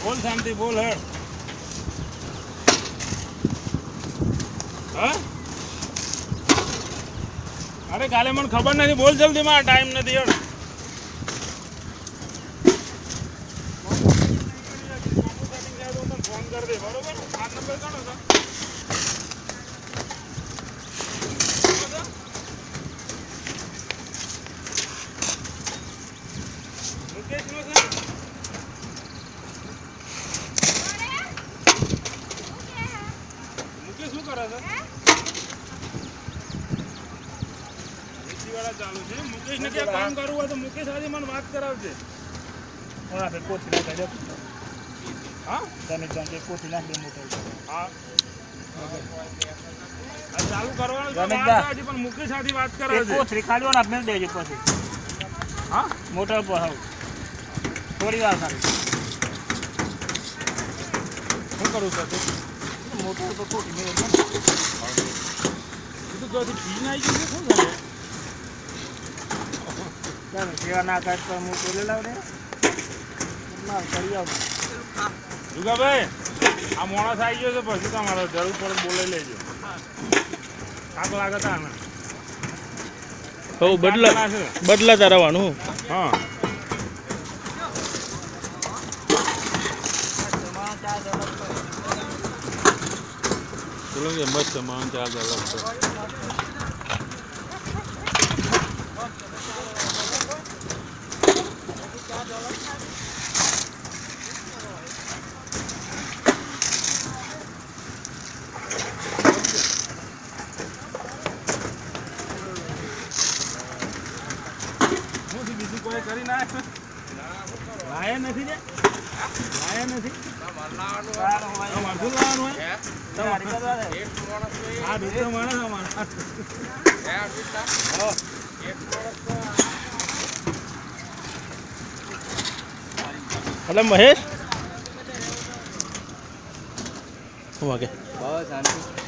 बोल शांति बोल है हाँ अरे काले मन खबर नहीं बोल जल्दी में टाइम नहीं यार फोन कर दे बरोबर 5 नंबर का ना मुकेश नो सर मुकेश શું કરે છે વાળા ચાલુ છે મુકેશ ને ક્યાં કામ કરવું હોય તો મુકેશ આજે મને વાત કરાવજે ઓલા બે કોથી ના કાઢ્યો હા તને જાણ કે કોથી ના બે મોટો હા આ ચાલુ કરવાનું છે આજે પણ મુકેશ સાથે વાત કરાવજે કોથી ખાલી ઓલા મેલ દેજો પછી હા મોટર પર આવ થોડી વાર ખાલી શું કરું છું મોટર પર કોથી મેલ દે તો જોથી પી ના આવી ગયું શું કરે सेवा ना कर तो मुँह बोले लाओ रे मार करी आओ जुगा भाई आ मोणस आई गयो तो પછી તમારો જરૂર પડે બોલે લેજો આગ લાગતા ને હો બદલાતા રહેવાનું હા ચલો કે મસ્ત સામાન ચાલ અલગ છે કોઈ કરી ના લાયા નથી ને લાયા નથી મરલાવાનું મારતું લાવવાનું હોય તમારી કરવા દે એક માણસ આ દૂસરો માણસ અમાર હે અર્પિતા હો એક માણસ એટલે મહેશ શું વાગે બસ શાંતિ